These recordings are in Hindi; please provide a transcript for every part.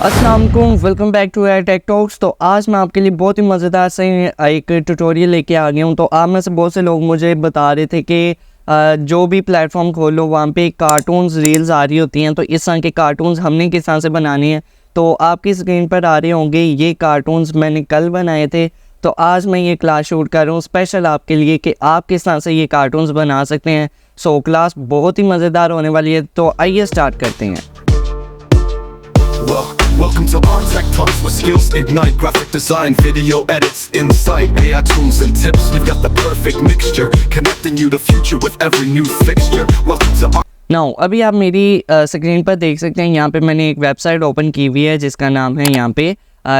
अस्सलाम वालेकुम, welcome back to Air Tech Talks. तो आज मैं आपके लिए बहुत ही मज़ेदार से एक ट्यूटोरियल लेके आ गया हूँ। तो आप में से बहुत से लोग मुझे बता रहे थे कि जो भी प्लेटफॉर्म खोलो वहाँ पे कार्टून्स रील्स आ रही होती हैं, तो इस तरह के कार्टून्स हमने किस तरह से बनाने हैं। तो आपकी स्क्रीन पर आ रहे होंगे ये कार्टून्स मैंने कल बनाए थे। तो आज मैं ये क्लास शूट कर रहा हूँ स्पेशल आपके लिए कि आप किस तरह से ये कार्टून्स बना सकते हैं। सो क्लास बहुत ही मज़ेदार होने वाली है, तो आइए स्टार्ट करते हैं। Welcome to Artech Talks, where skills ignite graphic design, video edits, insight, AI tools and tips. We've got the perfect mixture, connecting you to future with every new fixture. Welcome to now अभी आप मेरी स्क्रीन पर देख सकते हैं, यहाँ पे मैंने एक वेबसाइट ओपन की हुई है जिसका नाम है यहाँ पे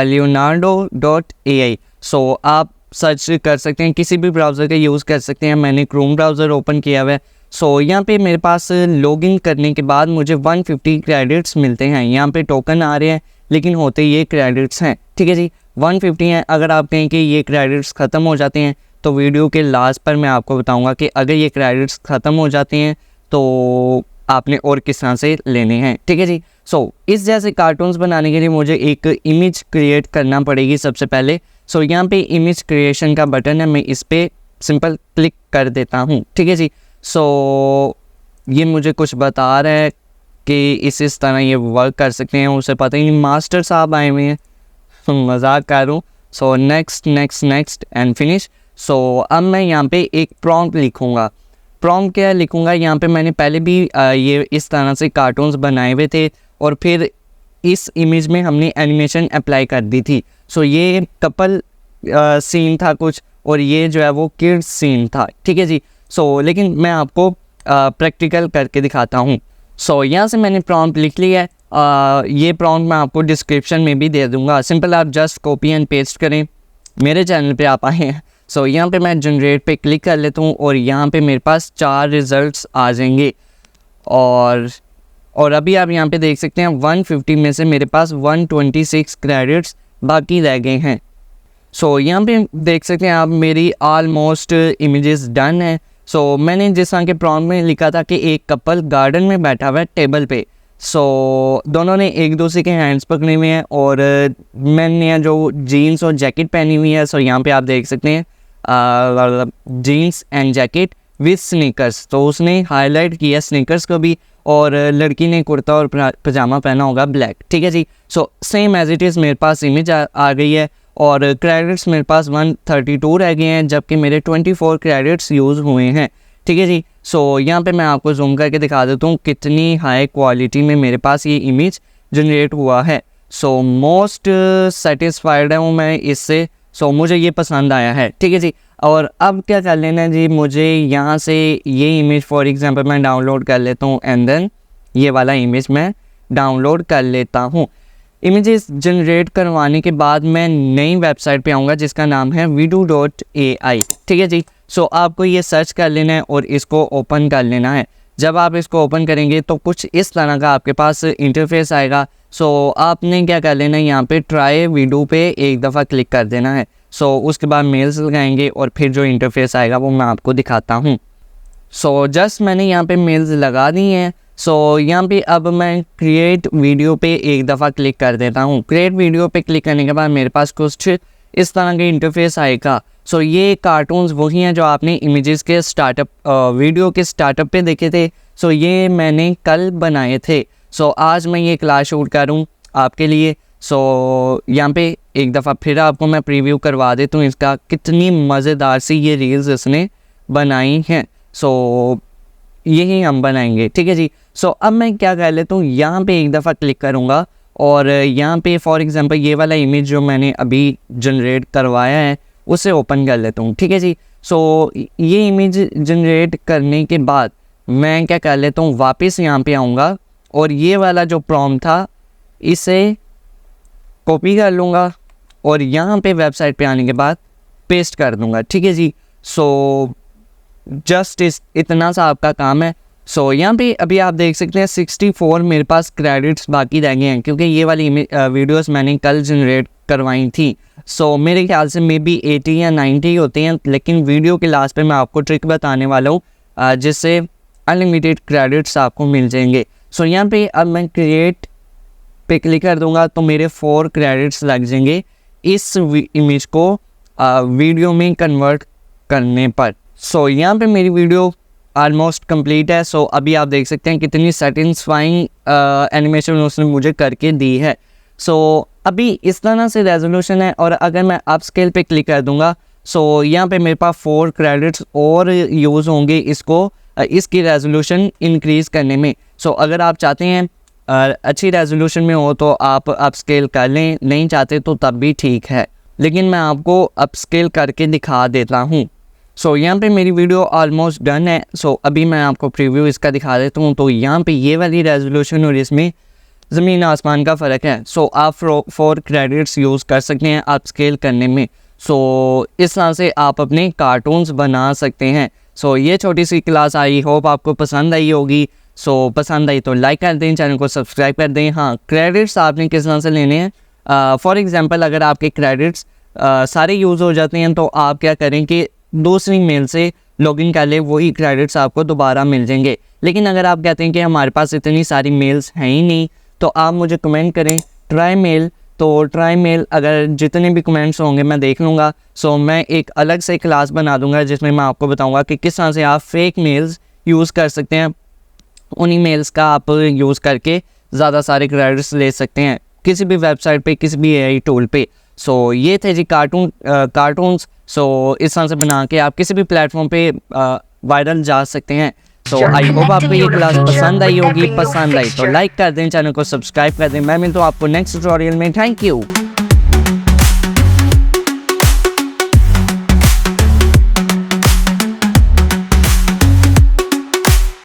leonardo.ai। सो आप सर्च कर सकते हैं, किसी भी ब्राउज़र का यूज़ कर सकते हैं। मैंने क्रोम ब्राउज़र ओपन किया हुआ है। सो यहाँ पे मेरे पास लॉगिन करने के बाद मुझे 150 क्रेडिट्स मिलते हैं। यहाँ पे टोकन आ रहे हैं लेकिन होते ये क्रेडिट्स हैं, ठीक है जी। 150 हैं। अगर आप कहें कि ये क्रेडिट्स ख़त्म हो जाते हैं तो वीडियो के लास्ट पर मैं आपको बताऊँगा कि अगर ये क्रेडिट्स ख़त्म हो जाते हैं तो आपने और किस तरह से लेने हैं, ठीक है जी। सो इस जैसे कार्टून्स बनाने के लिए मुझे एक इमेज क्रिएट करना पड़ेगी सबसे पहले। सो यहाँ पे इमेज क्रिएशन का बटन है, मैं इस पर सिंपल क्लिक कर देता हूँ, ठीक है जी। सो ये मुझे कुछ बता रहा है कि इस तरह ये वर्क कर सकते हैं। उसे पता ही नहीं, मास्टर साहब आए हुए हैं, मजाक कर रहा हूँ। So next next next and finish. So अब मैं यहाँ पे एक प्रॉम्प्ट लिखूँगा। प्रॉम्प्ट क्या लिखूँगा, यहाँ पे मैंने पहले भी ये इस तरह से कार्टून्स बनाए हुए थे और फिर इस इमेज में हमने एनिमेशन अप्लाई कर दी थी। सो ये कपल सीन था कुछ और ये जो है वो किड्स सीन था, ठीक है जी। सो लेकिन मैं आपको प्रैक्टिकल करके दिखाता हूँ। सो यहाँ से मैंने प्रॉम्प्ट लिख लिया है। ये प्रॉम्प्ट मैं आपको डिस्क्रिप्शन में भी दे दूँगा। सिंपल आप जस्ट कॉपी एंड पेस्ट करें। मेरे चैनल पे आप आए हैं। सो यहाँ पे मैं जनरेट पे क्लिक कर लेता हूँ और यहाँ पे मेरे पास 4 रिज़ल्ट्स आ जाएंगे। और अभी आप यहाँ पे देख सकते हैं 150 में से मेरे पास 126 क्रेडिट्स बाकी रह गए हैं। सो यहाँ पे देख सकते हैं आप मेरी ऑलमोस्ट इमेजेस डन है। सो मैंने जिस तरह के प्रॉम्प्ट में लिखा था कि एक कपल गार्डन में बैठा हुआ है टेबल पे। सो दोनों ने एक दूसरे के हैंड्स पकड़े हुए हैं और मैंने जो जीन्स और जैकेट पहनी हुई है। सो यहाँ पे आप देख सकते हैं jeans and jacket with sneakers. तो उसने हाईलाइट किया स्नीकर्स को भी, और लड़की ने कुर्ता और पजामा पहना होगा ब्लैक, ठीक है जी। So same as it is मेरे पास इमेज आ गई है और क्रेडिट्स मेरे पास 132 रह गए हैं, जबकि मेरे 24 क्रेडिट्स यूज़ हुए हैं, ठीक है जी। सो यहाँ पे मैं आपको जूम करके दिखा देता हूँ कितनी हाई क्वालिटी में मेरे पास ये इमेज जनरेट हुआ है। सो मोस्ट सेटिस्फाइड हूँ मैं इससे। सो मुझे ये पसंद आया है, ठीक है जी। और अब क्या कर लेना है जी, मुझे यहाँ से ये इमेज फॉर एग्जांपल मैं डाउनलोड कर लेता हूँ एंड देन ये वाला इमेज मैं डाउनलोड कर लेता हूँ। इमेजेस जनरेट करवाने के बाद मैं नई वेबसाइट पे आऊँगा जिसका नाम है vidu.ai, ठीक है जी। सो आपको ये सर्च कर लेना है और इसको ओपन कर लेना है। जब आप इसको ओपन करेंगे तो कुछ इस तरह का आपके पास इंटरफेस आएगा। सो आपने क्या कर लेना है, यहाँ पे ट्राई वीडियो पे एक दफ़ा क्लिक कर देना है। सो उसके बाद मेल्स लगाएंगे और फिर जो इंटरफेस आएगा वो मैं आपको दिखाता हूँ। सो जस्ट मैंने यहाँ पे मेल्स लगा दी हैं। सो यहाँ पे अब मैं क्रिएट वीडियो पे एक दफ़ा क्लिक कर देता हूँ। क्रिएट वीडियो पे क्लिक करने के बाद मेरे पास कुछ इस तरह के इंटरफेस आएगा। सो ये कार्टून्स वही हैं जो आपने इमेजेस के स्टार्टअप वीडियो के स्टार्टअप पे देखे थे। सो ये मैंने कल बनाए थे। सो आज मैं ये क्लास शूट करूँ आपके लिए। सो यहाँ पे एक दफ़ा फिर आपको मैं प्रीव्यू करवा देता हूँ इसका, कितनी मज़ेदार सी ये रील्स इसने बनाई हैं। सो यही हम बनाएंगे, ठीक है जी। सो अब मैं क्या कर लेता हूँ, यहाँ पे एक दफ़ा क्लिक करूँगा और यहाँ पे फॉर एग्जांपल ये वाला इमेज जो मैंने अभी जनरेट करवाया है उसे ओपन कर लेता हूँ, ठीक है जी। सो ये इमेज जनरेट करने के बाद मैं क्या कर लेता हूँ, वापस यहाँ पे आऊँगा और ये वाला जो प्रॉम्प्ट था इसे कॉपी कर लूँगा और यहाँ पे वेबसाइट पे आने के बाद पेस्ट कर दूँगा, ठीक है जी। सो जस्ट इतना सा आपका काम है। सो यहाँ पे अभी आप देख सकते हैं 64 मेरे पास क्रेडिट्स बाकी रह गए हैं क्योंकि ये वाली वीडियोस मैंने कल जनरेट करवाई थी। सो मेरे ख्याल से मे बी 80 या 90 होते हैं, लेकिन वीडियो के लास्ट पे मैं आपको ट्रिक बताने वाला हूँ जिससे अनलिमिटेड क्रेडिट्स आपको मिल जाएंगे। सो यहाँ पे अब मैं क्रिएट पे क्लिक कर दूंगा तो मेरे 4 क्रेडिट्स लग जाएंगे इस इमेज को वीडियो में कन्वर्ट करने पर। सो यहाँ पे मेरी वीडियो ऑलमोस्ट कंप्लीट है। सो अभी आप देख सकते हैं कितनी सेटिस्फाइंग एनिमेशन उसने मुझे करके दी है। सो अभी इस तरह से रेजोल्यूशन है, और अगर मैं अप स्केल पे क्लिक कर दूंगा सो यहाँ पे मेरे पास 4 क्रेडिट्स और यूज़ होंगे इसको इसकी रेजोल्यूशन इंक्रीज़ करने में। सो अगर आप चाहते हैं अच्छी रेजोल्यूशन में हो तो आप अप स्केल कर लें, नहीं चाहते तो तब भी ठीक है, लेकिन मैं आपको अप स्केल करके दिखा देता हूँ। सो यहाँ पे मेरी वीडियो ऑलमोस्ट डन है। सो अभी मैं आपको प्रीव्यू इसका दिखा देता हूँ। तो यहाँ पे ये वाली रेजोल्यूशन और इसमें ज़मीन आसमान का फ़र्क है। सो आप 4 क्रेडिट्स यूज़ कर सकते हैं अप स्केल करने में। सो इस तरह से आप अपने कार्टून्स बना सकते हैं। सो ये छोटी सी क्लास आई होप आपको पसंद आई होगी। सो पसंद आई तो लाइक कर दें, चैनल को सब्सक्राइब कर दें। हाँ, क्रेडिट्स आपने किस तरह से लेने हैं, फॉर एग्ज़ाम्पल अगर आपके क्रेडिट्स सारे यूज़ हो जाते हैं तो आप क्या करें कि दूसरी मेल से लॉगिन कर ले, वही क्रेडिट्स आपको दोबारा मिल जाएंगे। लेकिन अगर आप कहते हैं कि हमारे पास इतनी सारी मेल्स हैं ही नहीं तो आप मुझे कमेंट करें ट्राई मेल। तो ट्राई मेल अगर जितने भी कमेंट्स होंगे मैं देख लूँगा। सो मैं एक अलग से क्लास बना दूँगा जिसमें मैं आपको बताऊँगा कि किस तरह से आप फेक मेल्स यूज़ कर सकते हैं। उन्हीं मेल्स का आप यूज़ करके ज़्यादा सारे क्रेडिट्स ले सकते हैं किसी भी वेबसाइट पे, किसी भी AI टूल पे। सो ये थे जी कार्टून्स। सो इस तरह से बना के आप किसी भी प्लेटफॉर्म पे वायरल जा सकते हैं। सो आई होप आपको ये क्लास पसंद आई होगी। पसंद आई तो लाइक कर दें, चैनल को सब्सक्राइब कर दें। मैं मिलता हूँ आपको नेक्स्ट ट्यूटोरियल में। Thank you.